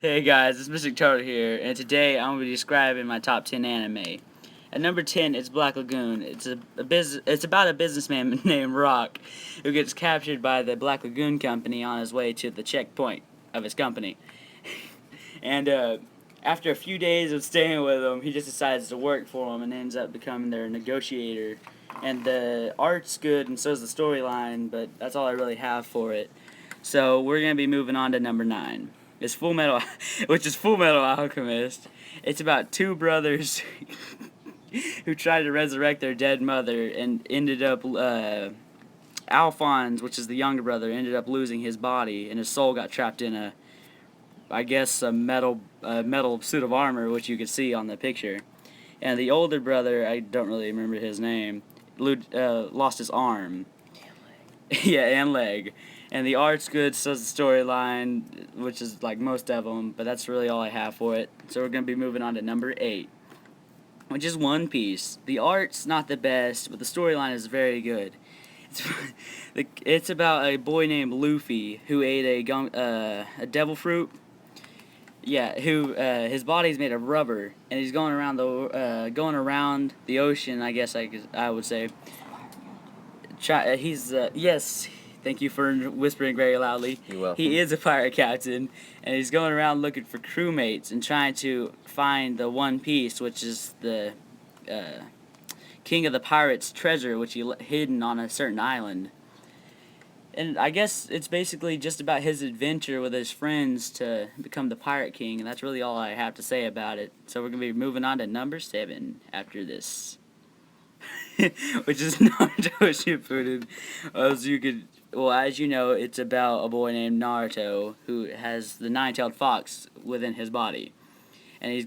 Hey guys, it's Mystic Turtle here, and today I'm going to be describing my top 10 anime. At number 10 is Black Lagoon. It's about a businessman named Rock who gets captured by the Black Lagoon Company on his way to the checkpoint of his company. And after a few days of staying with them, he just decides to work for them and ends up becoming their negotiator. And the art's good and so is the storyline, but that's all I really have for it. So we're going to be moving on to number 9. It's Full Metal, which is Full Metal Alchemist. It's about two brothers who tried to resurrect their dead mother and ended up, Alphonse, which is the younger brother, ended up losing his body and his soul got trapped in a metal suit of armor, which you can see on the picture. And the older brother, I don't really remember his name, lost his arm. Yeah, and leg. And the art's good, so is the storyline, which is like most of them, but that's really all I have for it. So we're going to be moving on to number 8, which is One Piece. The art's not the best, but the storyline is very good. It's about a boy named Luffy who ate a devil fruit. Yeah, who his body's made of rubber, and he's going around the ocean. I guess I would say. Yes. Thank you for whispering very loudly. You're welcome. He is a pirate captain, and he's going around looking for crewmates and trying to find the One Piece, which is the king of the pirates' treasure, which he hidden on a certain island. And I guess it's basically just about his adventure with his friends to become the Pirate King, and that's really all I have to say about it. So we're going to be moving on to number 7 after this. Which is Naruto Shippuden. As you know, it's about a boy named Naruto who has the nine-tailed fox within his body. And he's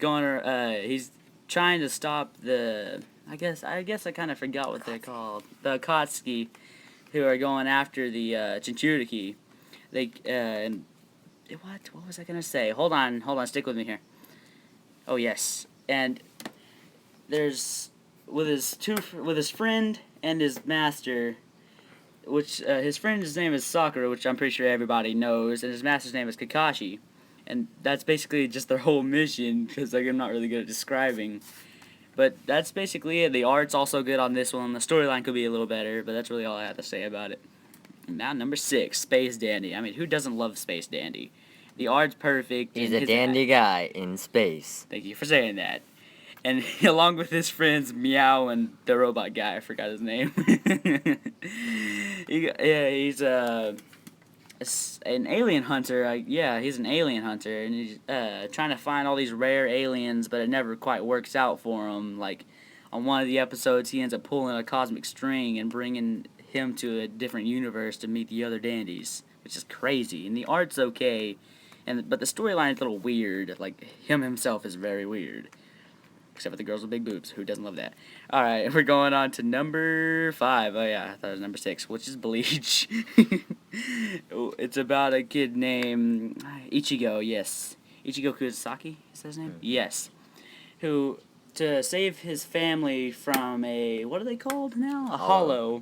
trying to stop I guess I kind of forgot what they're called. The Akatsuki, who are going after the Jinchuriki. What was I gonna say? Hold on, stick with me here. Oh yes, and there's with his friend and his master, which his friend's name is Sakura, which I'm pretty sure everybody knows, and his master's name is Kakashi, and that's basically just their whole mission. Because I'm not really good at describing. But that's basically it. The art's also good on this one. The storyline could be a little better, but that's really all I have to say about it. And now number 6, Space Dandy. I mean, who doesn't love Space Dandy? The art's perfect. He's a dandy guy in space. Thank you for saying that. And along with his friends Meow and the robot guy, I forgot his name. He's an alien hunter. He's an alien hunter, and he's trying to find all these rare aliens, but it never quite works out for him. Like, on one of the episodes, he ends up pulling a cosmic string and bringing him to a different universe to meet the other dandies, which is crazy. And the art's okay, but the storyline is a little weird. Like, him himself is very weird. Except for the girls with big boobs. Who doesn't love that? Alright, we're going on to number 5. Oh yeah, I thought it was number 6, which is Bleach. It's about a kid named Ichigo, yes. Ichigo Kurosaki, is that his name? Yes. Who, to save his family from what are they called now? A hollow.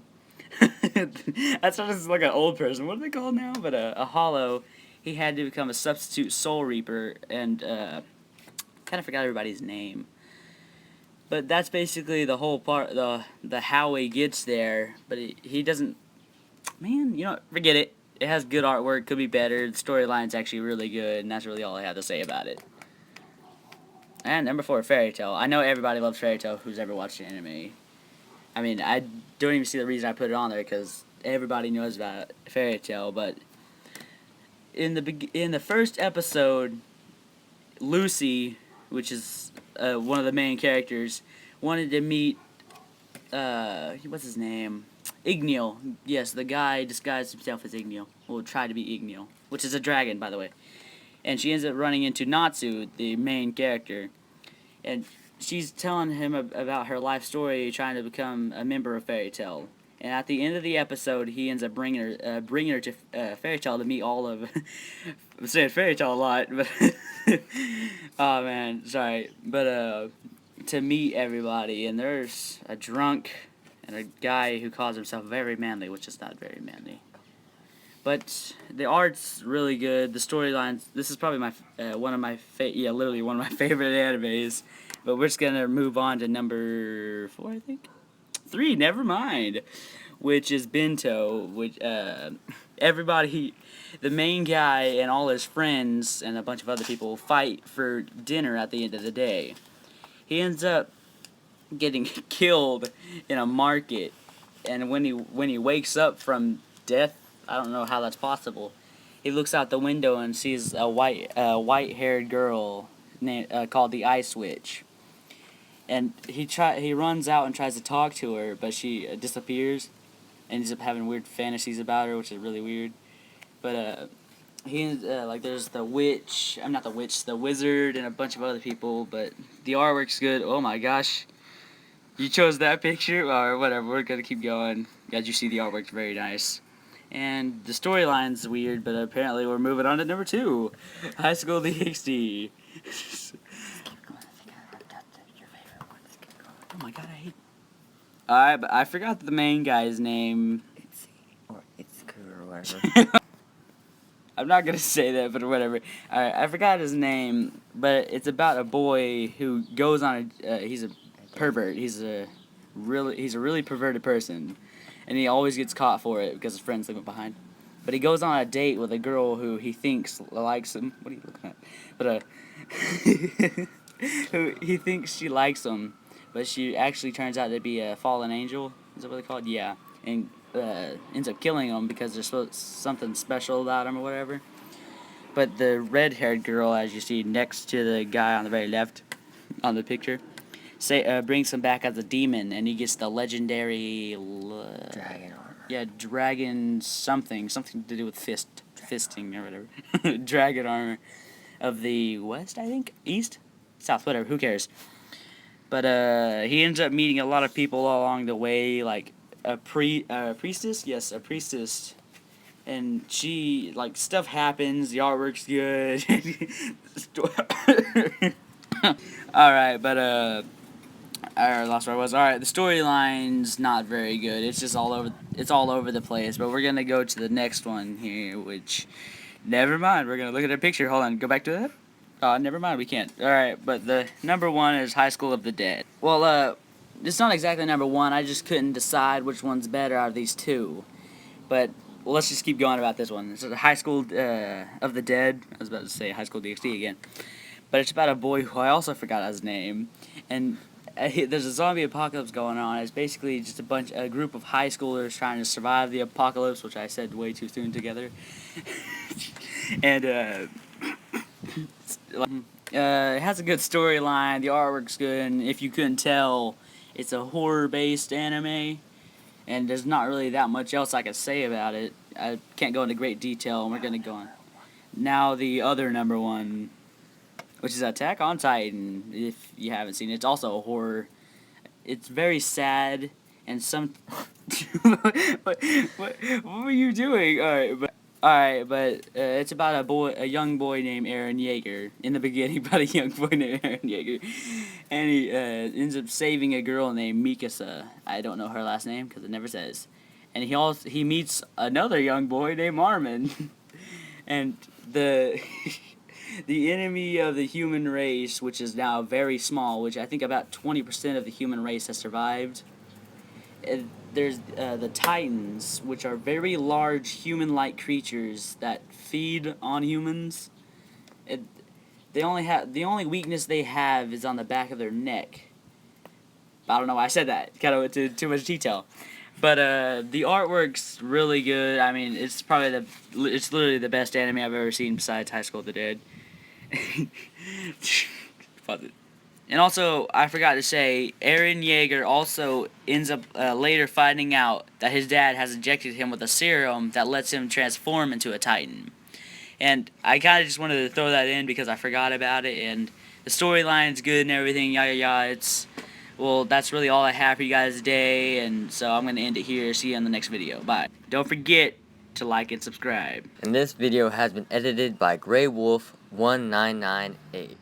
That sounds like an old person. What are they called now? But a hollow. He had to become a substitute soul reaper, and kind of forgot everybody's name. But that's basically the whole part, the how he gets there. But he doesn't. Man, forget it. It has good artwork, could be better. The storyline's actually really good, and that's really all I have to say about it. And number 4, Fairy Tail. I know everybody loves Fairy Tail who's ever watched an anime. I mean, I don't even see the reason I put it on there because everybody knows about Fairy Tail. But in the first episode, Lucy, which is one of the main characters, wanted to meet what's his name? Igneel. Yes, the guy disguised himself as Igneel. Well, tried to be Igneel, which is a dragon, by the way. And she ends up running into Natsu, the main character, and she's telling him about her life story, trying to become a member of Fairy Tail. And at the end of the episode, he ends up bringing her to Fairy Tail to meet all of. I'm saying Fairy Tail a lot, but oh man, sorry, but to meet everybody, and there's a drunk and a guy who calls himself very manly, which is not very manly. But the art's really good. The storylines. This is probably my literally one of my favorite animes. But we're just gonna move on to number 4, I think. 3. Never mind. Which is Bento. Which everybody, the main guy and all his friends and a bunch of other people fight for dinner at the end of the day. He ends up getting killed in a market, and when he wakes up from death, I don't know how that's possible. He looks out the window and sees a white-haired girl called the Ice Witch, and he runs out and tries to talk to her, but she disappears, and ends up having weird fantasies about her, which is really weird. But there's the witch. I'm not the witch, the wizard, and a bunch of other people. But the artwork's good. Oh my gosh, you chose that picture, or whatever. We're gonna keep going. As you see, the artwork's very nice. And the storyline's weird, but apparently we're moving on to number 2, High School DxD. Oh my god, I hate. Alright, but I forgot the main guy's name. It's cool or whatever. I'm not gonna say that, but whatever. Alright, I forgot his name, but it's about a boy who goes on he's a pervert. He's a really perverted person. And he always gets caught for it because his friends leave him behind. But he goes on a date with a girl who he thinks likes him. What are you looking at? But who he thinks she likes him, but she actually turns out to be a fallen angel. Is that what they call it? Yeah. And ends up killing him because there's something special about him or whatever. But the red-haired girl, as you see next to the guy on the very left on the picture, brings him back as a demon, and he gets the legendary Dragon armor. Yeah, dragon something to do with fisting or whatever. Dragon armor of the west, I think, east, south, whatever. Who cares? But he ends up meeting a lot of people along the way, like a priestess. Yes, a priestess. And she, like, stuff happens. The artwork's good. Alright, but I lost where I was. Alright, the storyline's not very good. It's just all over the place. But we're gonna go to the next one here, which, never mind. We're gonna look at a picture. Hold on, go back to that. Never mind, we can't. Alright, but the number 1 is High School of the Dead. Well, it's not exactly number 1. I just couldn't decide which one's better out of these 2. But let's just keep going about this one. It's the High School of the Dead. I was about to say High School DxD again. But it's about a boy who I also forgot his name. And there's a zombie apocalypse going on. It's basically just a group of high schoolers trying to survive the apocalypse, which I said way too soon together. And it has a good storyline. The artwork's good, and if you couldn't tell, it's a horror-based anime. And there's not really that much else I could say about it. I can't go into great detail, and we're gonna go on. Now the other number 1, which is Attack on Titan. If you haven't seen it, it's also a horror. It's very sad, and what were you doing? Alright, but it's about a young boy named Eren Yeager. In the beginning, about a young boy named Eren Yeager, and he ends up saving a girl named Mikasa. I don't know her last name because it never says. And he meets another young boy named Armin, and the enemy of the human race, which is now very small, which I think about 20% of the human race has survived. There's the Titans, which are very large human-like creatures that feed on humans. The only weakness they have is on the back of their neck. I don't know why I said that. Kind of went into too much detail. But the artwork's really good. I mean, it's literally the best anime I've ever seen besides High School of the Dead. And also, I forgot to say, Eren Yeager also ends up later finding out that his dad has injected him with a serum that lets him transform into a Titan. And I kind of just wanted to throw that in because I forgot about it, and the storyline's good and everything, yada yada. Well, that's really all I have for you guys today, and so I'm going to end it here. See you in the next video. Bye. Don't forget to like and subscribe. And this video has been edited by Grey Wolf 1998.